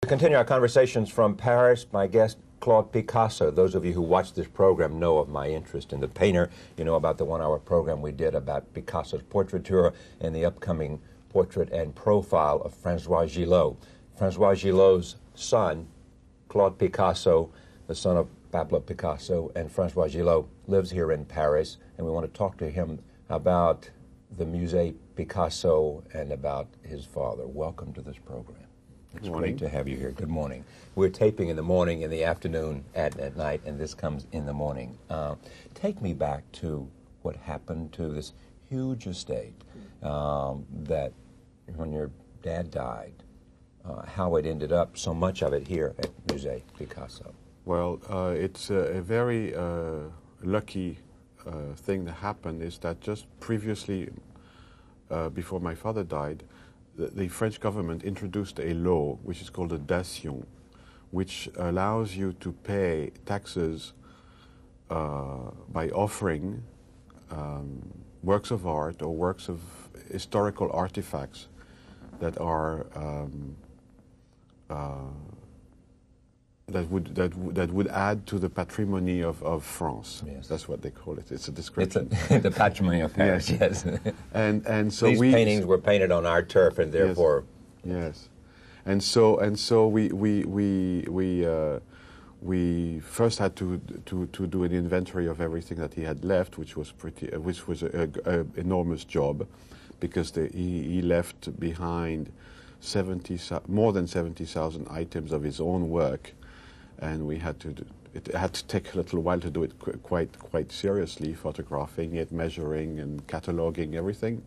To continue our conversations from Paris, my guest, Claude Picasso. Those of you who watch this program know of my interest in the painter. You know about the one-hour program we did about Picasso's portraiture and the upcoming portrait and profile of François Gillot. François Gillot's son, Claude Picasso, the son of Pablo Picasso, and François Gillot lives here in Paris, and we want to talk to him about the Musée Picasso and about his father. Welcome to this program. It's great to have you here. Good morning. We're taping in the morning, in the afternoon, at night, and this comes in the morning. Take me back to what happened to this huge estate that when your dad died, how it ended up, so much of it here at Musée Picasso. Well, it's a very lucky thing that happened is that just previously, before my father died, the French government introduced a law which is called a dation, which allows you to pay taxes by offering works of art or works of historical artifacts that are that would add to the patrimony of France. Yes. That's what they call it. It's a description. It's the patrimony of Paris. Yes. And so these paintings were painted on our turf, and therefore. Yes. And so we first had to do an inventory of everything that he had left, which was an enormous job, because he left behind more than 70,000 items of his own work. And we had to it had to take a little while to do it quite seriously, photographing it, measuring and cataloging everything.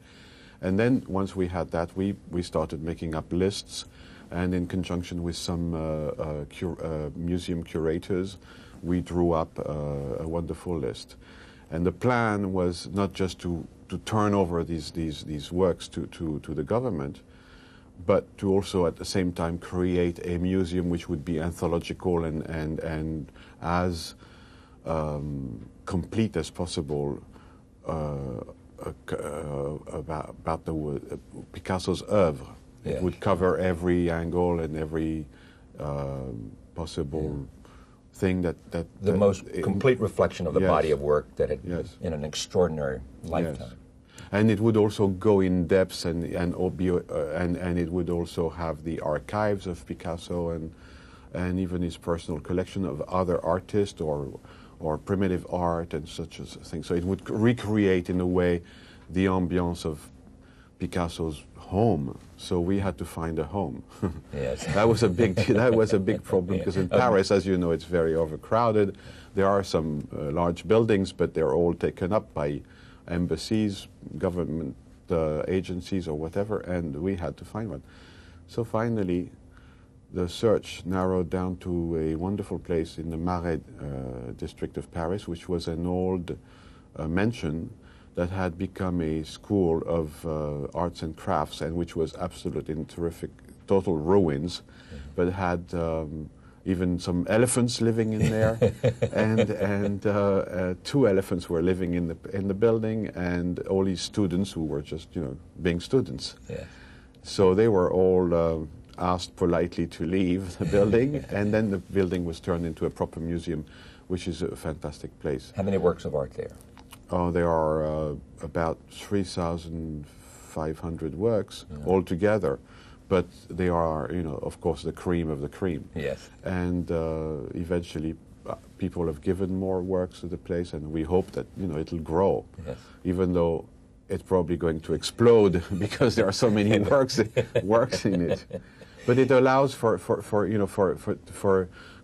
And then once we had that, we started making up lists, and in conjunction with some museum curators, we drew up a wonderful list. And the plan was not just to turn over these works to the government, but to also at the same time create a museum which would be anthological and as complete as possible about Picasso's oeuvre. Yes. It would cover every angle and every possible thing that the most complete reflection of the body of work that had in an extraordinary lifetime. Yes. And it would also go in depth, and it would also have the archives of Picasso and even his personal collection of other artists or primitive art and such a thing. So it would recreate in a way the ambiance of Picasso's home. So we had to find a home. Yes. That was a big problem, because in Paris, as you know, it's very overcrowded. There are some large buildings, but they're all taken up by embassies, government agencies or whatever, and we had to find one. So finally, the search narrowed down to a wonderful place in the Marais district of Paris, which was an old mansion that had become a school of arts and crafts, and which was absolute in terrific, total ruins, but had even some elephants living in there, and 2 elephants were living in the building, and all these students who were just being students. Yeah. So they were all asked politely to leave the building, and then the building was turned into a proper museum, which is a fantastic place. How many works of art there? Oh, there are about 3,500 works altogether. But they are, of course, the cream of the cream. Yes. And eventually, people have given more works to the place, and we hope that it'll grow. Yes. Even though it's probably going to explode because there are so many works in it. But it allows for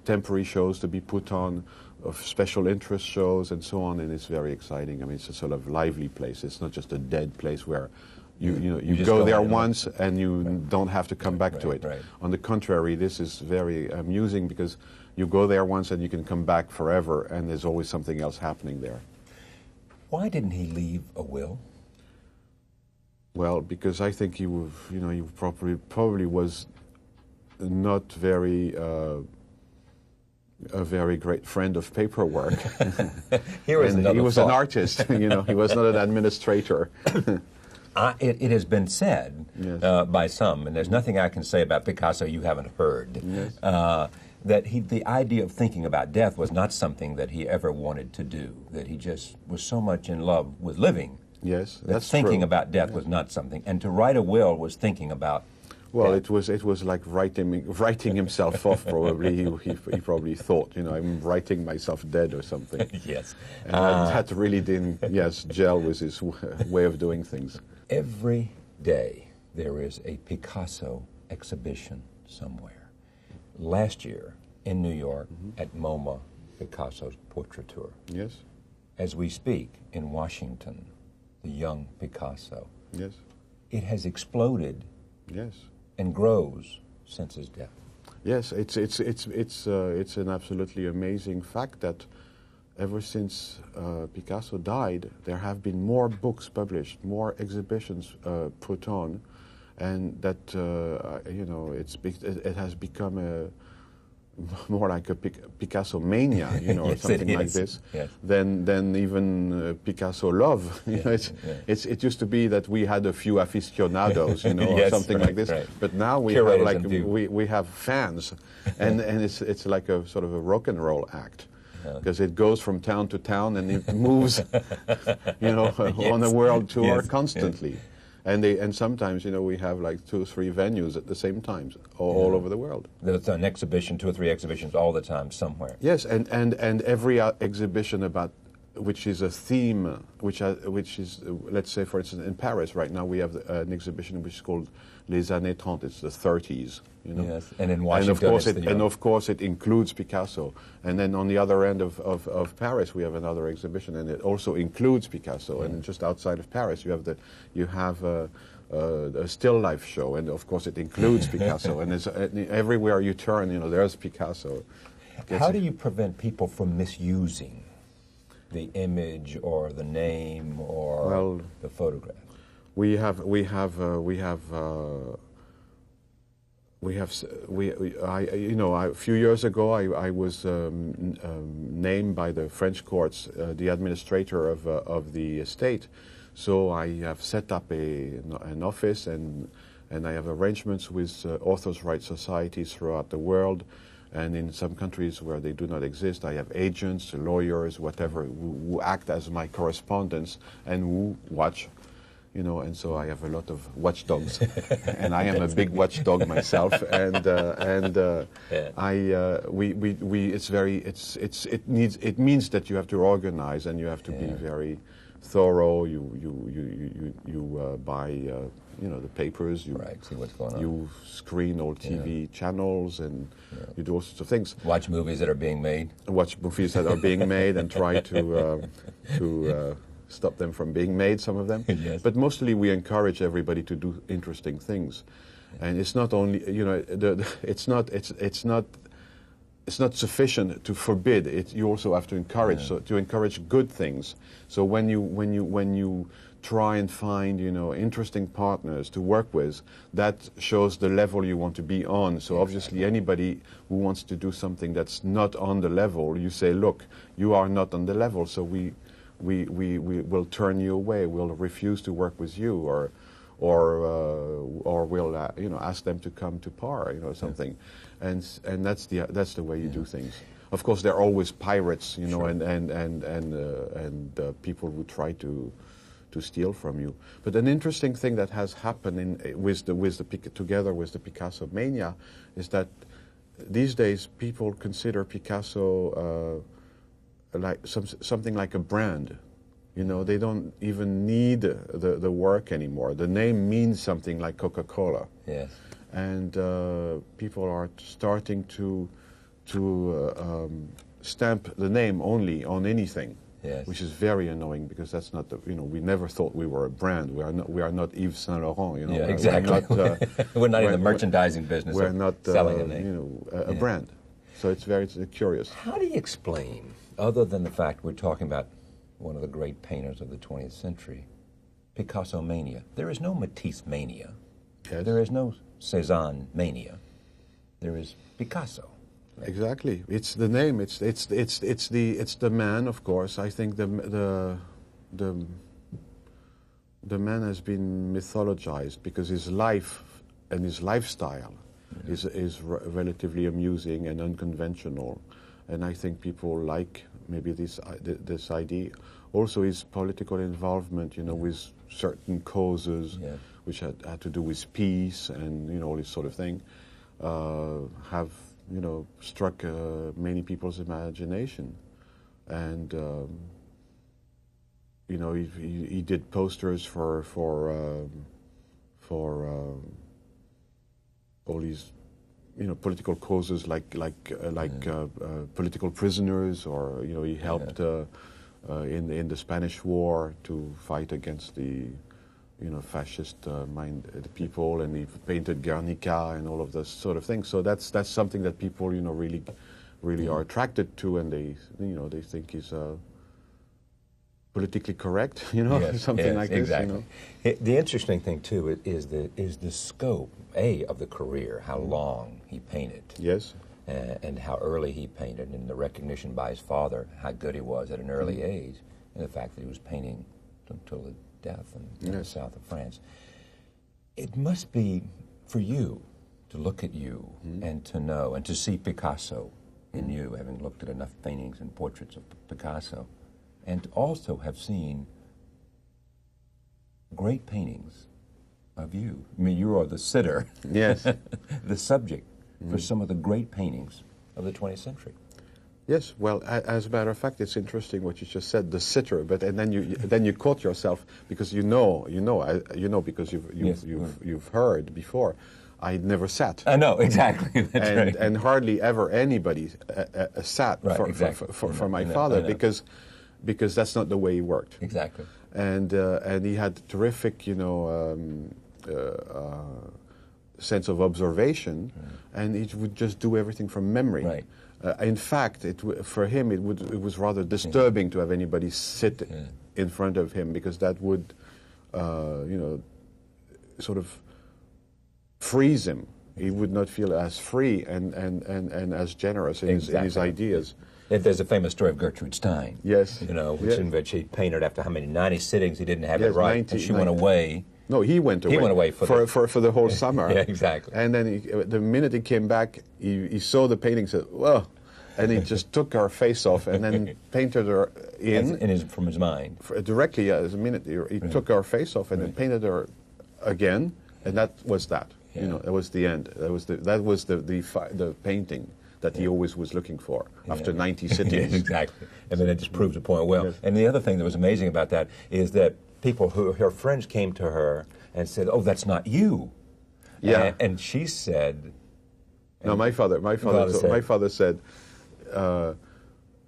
temporary shows to be put on, of special interest shows and so on, and it's very exciting. I mean, it's a sort of lively place. It's not just a dead place where you go there once and you don't have to come back to it. Right. On the contrary, this is very amusing, because you go there once and you can come back forever, and there's always something else happening there. Why didn't he leave a will? Well, because I think he probably was not very a very great friend of paperwork. He was an artist. He was not an administrator. It has been said Yes. by some, and there's nothing I can say about Picasso you haven't heard, Yes. that the idea of thinking about death was not something that he ever wanted to do, that he just was so much in love with living Yes, that that's thinking true. about death was not something. And to write a will was thinking about Well, death. it was like writing himself off. Probably he probably thought, I'm writing myself dead or something. Yes. And that really didn't gel with his way of doing things. Every day there is a Picasso exhibition somewhere. Last year in New York at MoMA, Picasso's portraiture. Yes, As we speak in Washington, the young Picasso. yes, It has exploded yes. and grows since his death. Yes, it's an absolutely amazing fact that ever since Picasso died, there have been more books published, more exhibitions put on, and that it has become more like a Picasso mania, or Yes, something it like is. this, Yes. than even Picasso love. It used to be that we had a few aficionados, or Yes, something right, like this. right. But now we Curators have and few. we have fans, and it's like a sort of a rock and roll act. Because it goes from town to town and it moves, on a world tour Yes, constantly. And sometimes, we have like 2 or 3 venues at the same time, all over the world. There's an exhibition, 2 or 3 exhibitions all the time somewhere. Yes, and every exhibition which is a theme, which is, let's say, for instance, in Paris right now we have an exhibition which is called Les Années 30. It's the 30s. Yes, and in Washington, of course it includes Picasso. And then on the other end of Paris, we have another exhibition, and it also includes Picasso. And just outside of Paris, you have a still life show, and of course it includes Picasso. And everywhere you turn, there's Picasso. How do you prevent people from misusing the image or the name or the photograph? A few years ago, I was named by the French courts the administrator of the estate. So I have set up an office, and I have arrangements with authors' rights societies throughout the world. And in some countries where they do not exist, I have agents, lawyers, whatever, who act as my correspondents and who watch. And so I have a lot of watchdogs, and I am a big watchdog myself. It means that you have to organize and you have to be very thorough. You buy the papers. You see what's going on. You screen all TV channels, and you do all sorts of things. Watch movies that are being made. Watch movies that are being made and try to stop them from being made, some of them. Yes. But mostly we encourage everybody to do interesting things. And it's not only, it's not sufficient to forbid it. You also have to encourage, so to encourage good things. So when you try and find, interesting partners to work with, that shows the level you want to be on. So obviously anybody who wants to do something that's not on the level, you say, look, you are not on the level, so we will turn you away. We'll refuse to work with you, or we'll ask them to come to par, something, and that's the way you do things. Of course, there are always pirates, and people who try to steal from you. But an interesting thing that has happened together with the Picasso mania is that these days people consider Picasso like something like a brand. They don't even need the work anymore. The name means something like Coca-Cola. Yes. And people are starting to stamp the name only on anything. Yes. Which is very annoying, because that's not we never thought we were a brand. We are not Yves Saint Laurent. Yeah, exactly. We're not in the merchandising business. We're not selling a name. A brand. So it's very curious. How do you explain, other than the fact we're talking about one of the great painters of the 20th century, Picasso mania? There is no Matisse mania. Yes. There is no Cézanne mania. There is Picasso. Exactly. It's the name. It's the man. Of course, I think the man has been mythologized because his life and his lifestyle is relatively amusing and unconventional, and I think people like maybe this idea. Also, his political involvement, with certain causes, which had to do with peace and all this sort of thing, have struck many people's imagination, and he did posters for all these political causes like political prisoners, or he helped in the Spanish War to fight against the fascist minded people, and he painted Guernica and all of this sort of thing. So that's something that people really are attracted to, and they think he's politically correct, something like exactly. this. The interesting thing too is the scope of the career, how long he painted. Yes. And how early he painted, and the recognition by his father how good he was at an early age, and the fact that he was painting until the death in the south of France. It must be for you to look at you and to know and to see Picasso in you, having looked at enough paintings and portraits of Picasso, and also have seen great paintings of you. I mean, you are the sitter, yes, the subject for some of the great paintings of the 20th century. Yes, well, as a matter of fact, it's interesting what you just said, the sitter. But and then you caught yourself because you know because you've heard before. I never sat. I know exactly. That's right. And hardly ever anybody sat for my father because that's not the way he worked. Exactly. And he had terrific, sense of observation, and he would just do everything from memory. Right. In fact, for him, it was rather disturbing to have anybody sit in front of him, because that would, sort of freeze him. He would not feel as free and as generous in his ideas. There's a famous story of Gertrude Stein. Yes. In which he painted after how many 90 sittings he didn't have it right, 90, and she went away. No, he went away. He went away for the whole summer. Yeah, exactly. And then the minute he came back, he saw the painting, said, "Whoa," and he just took her face off and then painted her from his mind. Directly, as a minute, he took her face off and then painted her again, and that was that. Yeah. That was the end. That was the painting that he always was looking for after 90 sittings. Exactly. And then it just proves the point well. Yes. And the other thing that was amazing about that is that people her friends came to her and said, "Oh, that's not you." Yeah. And she said, "No, my father said,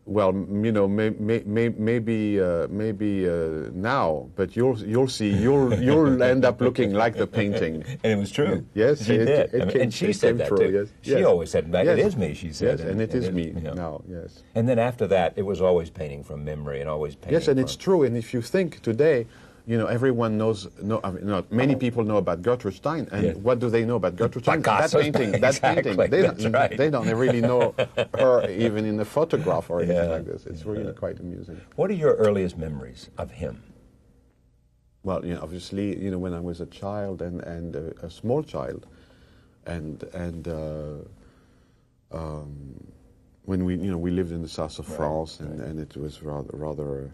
well, maybe now, but you'll see, you'll end up looking like the painting." And it was true. Yes, she did. And she said that too. Yes. She always said, "It is me." She said, yes, and it is me now. Yes. And then after that, it was always painting from memory and always painting. Yes, and it's true. And if you think today, everyone knows. Many people know about Gertrude Stein, and what do they know about Gertrude Stein? Picasso. That painting. They don't really know her even in a photograph or anything like this. It's really quite amusing. What are your earliest memories of him? Well, obviously, when I was a child and a small child, and when we lived in the south of France, and it was rather.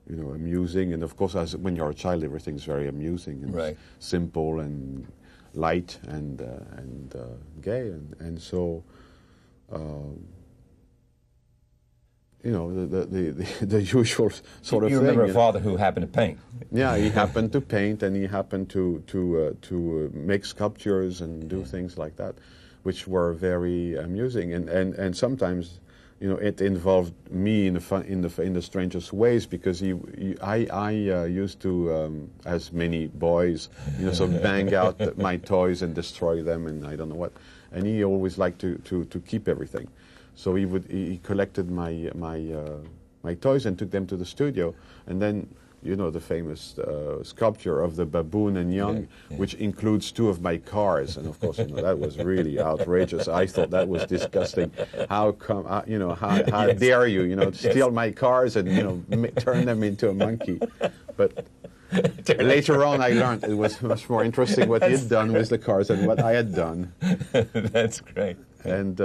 Amusing, and of course, when you're a child, everything's very amusing and simple and light and gay, and so the usual sort of thing. You remember a father who happened to paint? Yeah, he happened to paint, and he happened to make sculptures and do things like that, which were very amusing, and sometimes. It involved me in the strangest ways, because I used to, as many boys, sort of bang out my toys and destroy them, and I don't know what. And he always liked to keep everything, so he collected my toys and took them to the studio, and then. The famous sculpture of the baboon and young, which includes 2 of my cars, and of course, that was really outrageous. I thought that was disgusting. How come, how dare you, steal my cars and turn them into a monkey? But Later on, I learned it was much more interesting what he had done with the cars than what I had done. That's great. And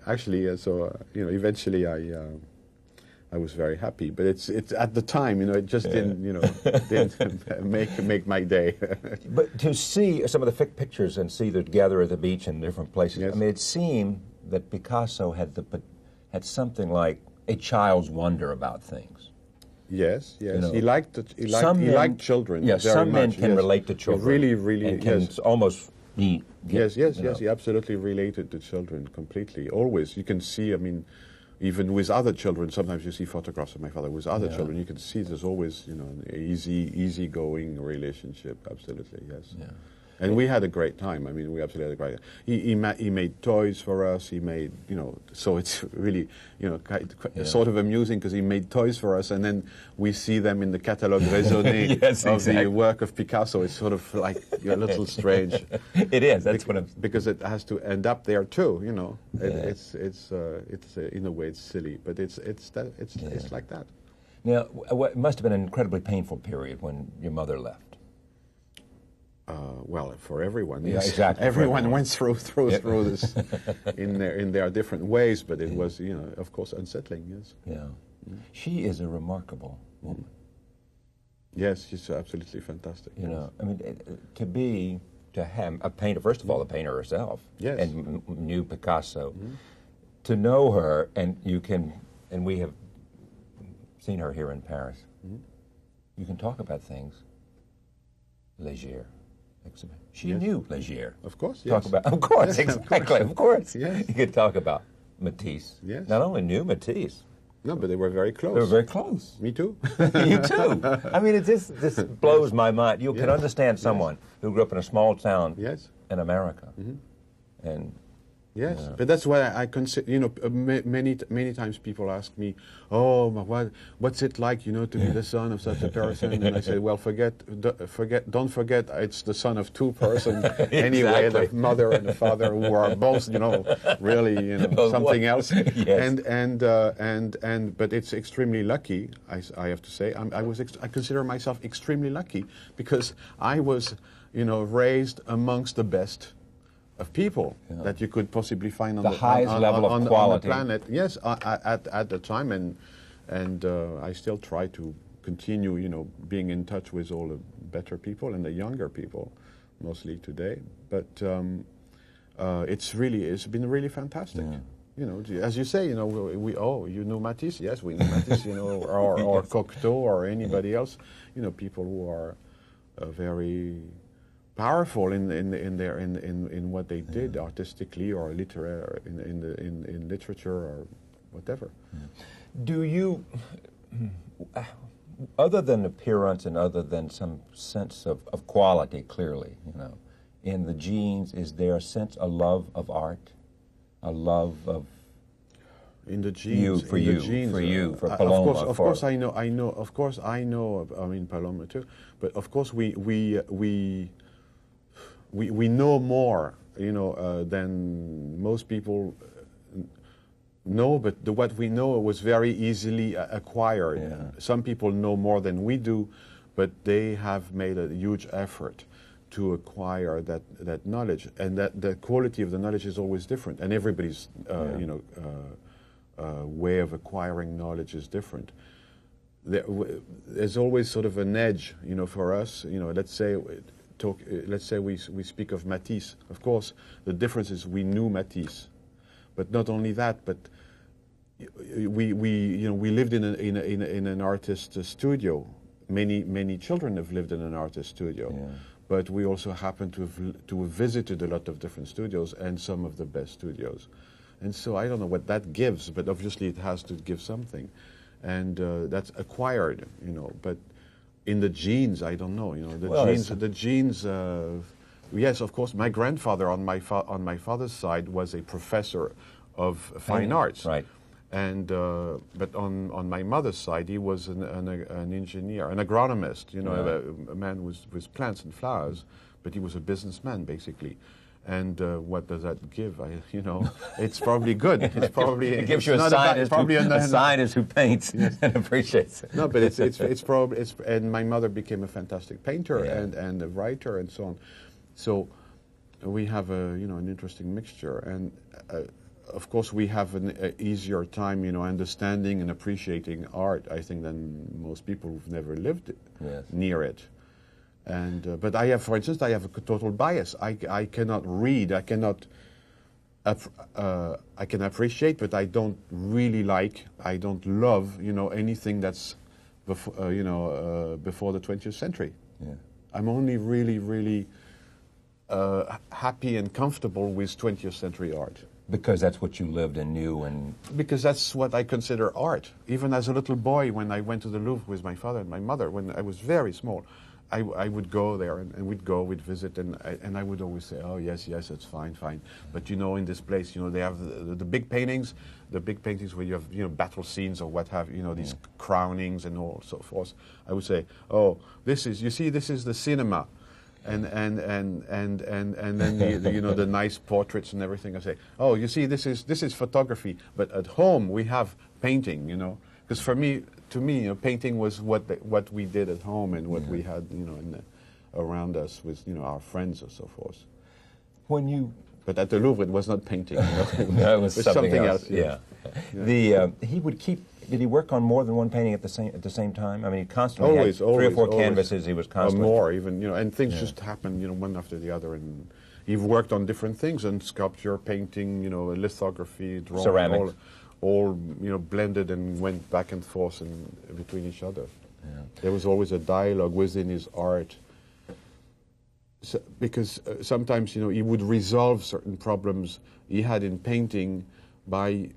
actually, eventually I was very happy. But it's at the time, it just didn't make my day. But to see some of the pictures and see the together at the beach in different places, yes. I mean, it seemed that Picasso had something like a child's wonder about things. Yes. He liked children. Yes, very some men much. can relate to children. Really, and can almost. Yes. He absolutely related to children completely. Always, you can see. I mean, even with other children, sometimes you see photographs of my father with other children. You can see there's always, an easy going relationship. Absolutely, yes. Yeah. And we had a great time. I mean, we absolutely had a great time. He made toys for us. He made, so it's really, sort of amusing because he made toys for us, and then we see them in the catalogue raisonné of the work of Picasso. It's sort of like a little strange. It is. That's what I'm... Because it has to end up there too. It's in a way it's silly, but it's like that. Now, it must have been an incredibly painful period when your mother left. Well, for everyone, yeah, yes. Exactly. Everyone went through this in their different ways, but it was, of course, unsettling. Yes. Yeah. She is a remarkable woman. Yes, she's absolutely fantastic. I mean, to have a painter. First of all, the painter herself. Yes. And knew Picasso. To know her, and we have seen her here in Paris. You can talk about things. Léger. She knew Léger. Of course, yes. Of course, exactly, of course. Yes. You could talk about Matisse. Yes. Not only knew Matisse. No, but they were very close. They were very close. Me too. You too. I mean, this blows my mind. You can understand someone who grew up in a small town in America. And yes, but that's why I consider. Many times people ask me, "Oh, what's it like, to be the son of such a person?" And I say, "Well, don't forget, it's the son of two persons anyway. The mother and the father who are both, really, something else." Yes. But it's extremely lucky. I have to say, I consider myself extremely lucky because I was, raised amongst the best of people that you could possibly find on the highest level of quality on the planet. Yes, at the time, and I still try to continue, being in touch with all the better people and the younger people, mostly today. But it's been really fantastic. Yeah. As you say, you know Matisse. Yes, we know Matisse. Or Cocteau or anybody else. People who are very powerful in what they did artistically or literary in literature or whatever. Do you, other than appearance and other than some sense of quality, clearly, in the genes, is there a sense, a love of art, a love of in the genes, for Paloma? Of course, I know. Of course, I know. I mean, Paloma too. But of course, we know more, than most people know, but what we know was very easily acquired. Yeah. Some people know more than we do, but they have made a huge effort to acquire that knowledge, and that the quality of the knowledge is always different, and everybody's way of acquiring knowledge is different. There's always sort of an edge, for us. Let's say we speak of Matisse. Of course, the difference is we knew Matisse, but not only that, but we lived in an artist studio. Many children have lived in an artist studio, but we also happen to have visited a lot of different studios and some of the best studios, and so I don't know what that gives, but obviously it has to give something, and that's acquired, but. In the genes, I don't know. The genes. Yes, of course. My grandfather on my father's side was a professor of fine arts, right? And but on my mother's side, he was an engineer, an agronomist. A man with plants and flowers, but he was a businessman basically. And what does that give? It's probably good. It's probably it gives you a scientist who paints and appreciates it. No, but it's probably and my mother became a fantastic painter and a writer and so on. So we have an interesting mixture, and of course we have an easier time understanding and appreciating art, I think, than most people who've never lived near it. And but I have, for instance, a total bias. I cannot read. I cannot. I can appreciate, but I don't really like. I don't love. Anything that's before. Before the 20th century. Yeah. I'm only really happy and comfortable with 20th century art. Because that's what you lived and knew, and because that's what I consider art. Even as a little boy, when I went to the Louvre with my father and my mother, when I was very small. I would go there and we'd visit, and I would always say, oh yes, it's fine. But in this place, they have the big paintings, where you have battle scenes or what have these crownings and all so forth. I would say, oh, this is the cinema, and then the nice portraits and everything. I say, oh, you see, this is photography, but at home we have painting, because to me, painting was what we did at home and what we had, around us with, our friends or so forth. But at the Louvre, it was not painting. No, it was something else. Yeah. He would keep. Did he work on more than one painting at the same time? I mean, he constantly had three or four canvases. He was constantly more even, and things just happened, one after the other, and he worked on different things, and sculpture, painting, lithography, drawing, ceramics. All blended and went back and forth and between each other. Yeah. There was always a dialogue within his art, because sometimes he would resolve certain problems he had in painting by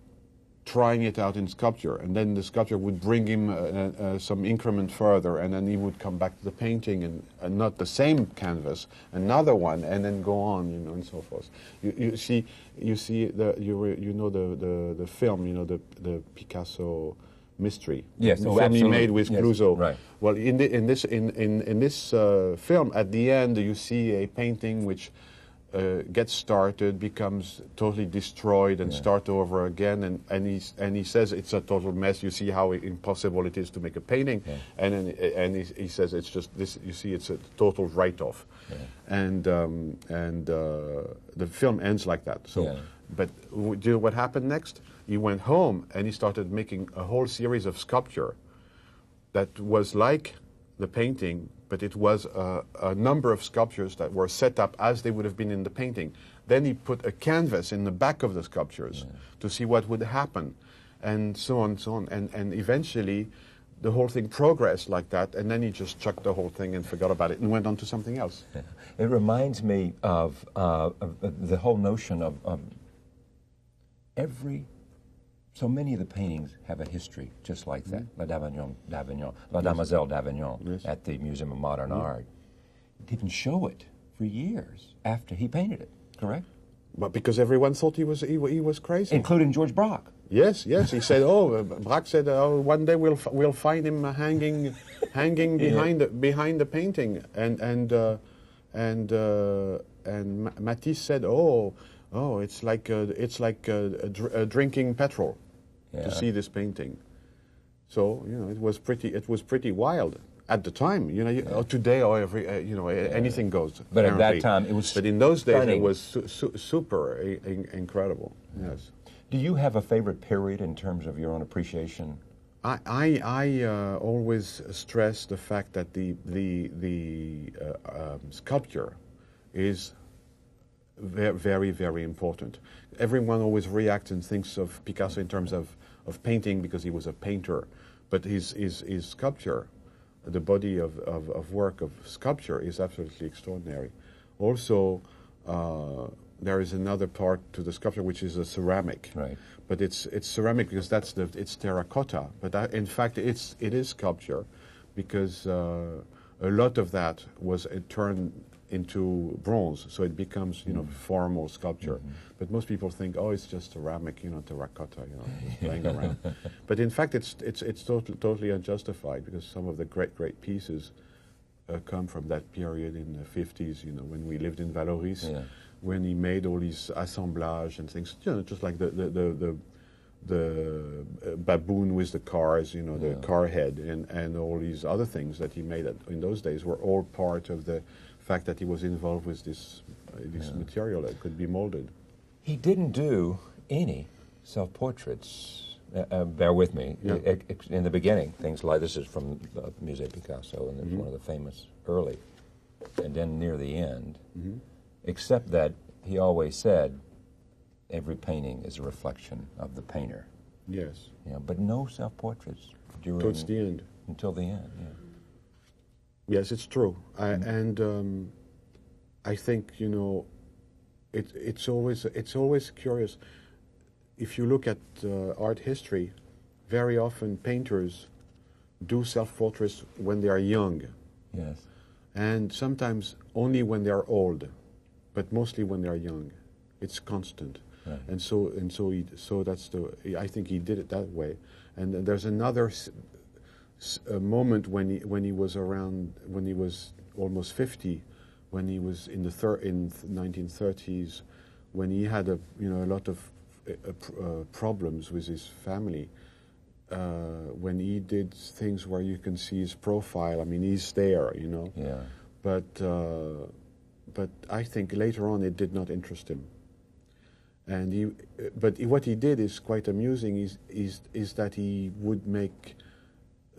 trying it out in sculpture, and then the sculpture would bring him some increment further, and then he would come back to the painting and not the same canvas, another one, and then go on, and so forth. You see the film, the Picasso mystery. Yes, the film he made with Clouseau. Right. Well, in this film, at the end, you see a painting which gets started, becomes totally destroyed, and start over again, and he says it's a total mess. You see how impossible it is to make a painting, and he says it's just this. You see, it's a total write-off, and the film ends like that. So, but do you know what happened next? He went home and he started making a whole series of sculpture that was like the painting, but it was a number of sculptures that were set up as they would have been in the painting. Then he put a canvas in the back of the sculptures to see what would happen, and so on, and eventually the whole thing progressed like that, and then he just chucked the whole thing and forgot about it and went on to something else. Yeah. It reminds me of the whole notion of so many of the paintings have a history just like that. La Demoiselle d'Avignon at the Museum of Modern Art didn't show it for years after he painted it, correct? But because everyone thought he was crazy. Including George Braque. Yes. He said, Braque said, one day we'll find him hanging behind the painting, and Matisse said, it's like drinking petrol to see this painting. So it was pretty wild at the time. Today or anything goes. But apparently. At that time it was. But in those days it was super incredible. Yes. Do you have a favorite period in terms of your own appreciation? I always stress the fact that the sculpture is very, very important. Everyone always reacts and thinks of Picasso in terms of painting because he was a painter, but his sculpture, the body of work of sculpture, is absolutely extraordinary. Also, there is another part to the sculpture which is a ceramic. Right. But it's ceramic because it's terracotta. But in fact, it is sculpture because a lot of that was turned into bronze, so it becomes formal sculpture. Mm-hmm. But most people think, it's just ceramic, terracotta, playing around. But in fact, it's totally unjustified because some of the great pieces come from that period in the 50s. When we lived in Valoris, when he made all these assemblages and things, you know, just like the baboon with the cars, you know, the car head, and all these other things that he made in those days were all part of the fact that he was involved with this material that could be molded. He didn't do any self-portraits. Bear with me. Yeah. In the beginning, things like this is from Musée Picasso, and it's one of the famous early, and then near the end, except that he always said, every painting is a reflection of the painter. Yes. You know, but no self-portraits during Towards the end. Until the end. Yeah. Yes, it's true. And I think, you know, it's always curious. If you look at art history, very often painters do self-portraits when they are young. Yes. And sometimes only when they are old, but mostly when they are young. It's constant. Right. And so that's I think he did it that way. And then there's another moment when he was almost 50, when he was in the 1930s, when he had a lot of problems with his family. When he did things where you can see his profile, I mean, he's there, you know. Yeah. But I think later on it did not interest him. And what he did is quite amusing. Is that he would make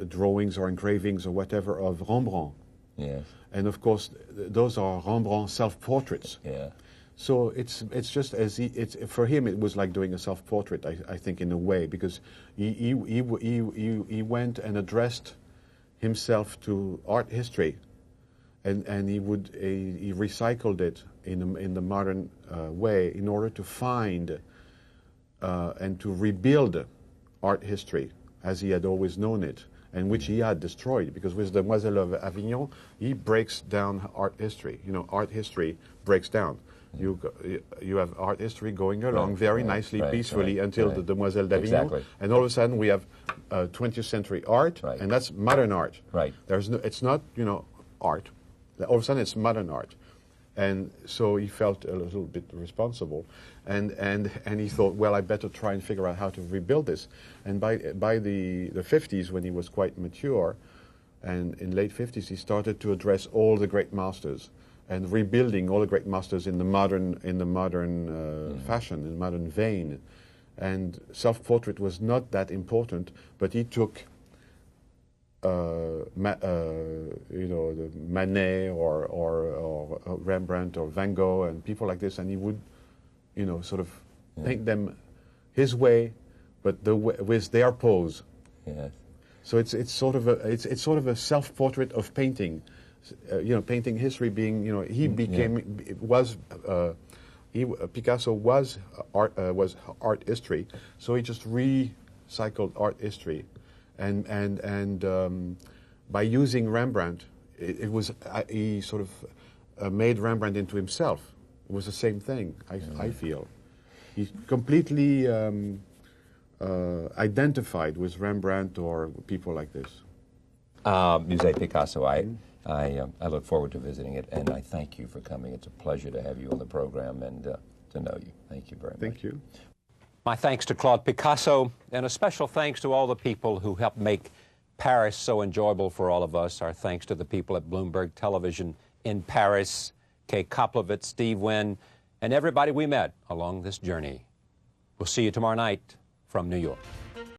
drawings or engravings or whatever of Rembrandt. Yes. And of course, those are Rembrandt self-portraits. Yeah. So it's just for him it was like doing a self-portrait, I think, in a way, because he went and addressed himself to art history, and he recycled it in the modern way in order to find and to rebuild art history as he had always known it, and which he had destroyed, because with Demoiselle of Avignon he breaks down art history. You know, art history breaks down. You have art history going along very nicely, peacefully until the Demoiselle d'Avignon, and all of a sudden we have 20th century art, and that's modern art. Right. It's not art. All of a sudden it's modern art, and so he felt a little bit responsible, and he thought, well, I better try and figure out how to rebuild this. And by the 50s, when he was quite mature, and in late 50s, he started to address all the great masters, and rebuilding all the great masters in the modern fashion, in modern vein. And self-portrait was not that important, but he took the Manet or Rembrandt or Van Gogh and people like this, and he would, sort of paint them his way, but with their pose. Yes. So it's sort of a self-portrait of painting. Painting history being, Picasso was art history, so he just recycled art history, and by using Rembrandt, he sort of made Rembrandt into himself. It was the same thing, I feel. He completely identified with Rembrandt or people like this. Musée Picasso, I look forward to visiting it, and I thank you for coming. It's a pleasure to have you on the program and to know you. Thank you very much. Thank you. My thanks to Claude Picasso, and a special thanks to all the people who helped make Paris so enjoyable for all of us. Our thanks to the people at Bloomberg Television in Paris, Kay Koplovitz, Steve Wynn, and everybody we met along this journey. We'll see you tomorrow night from New York.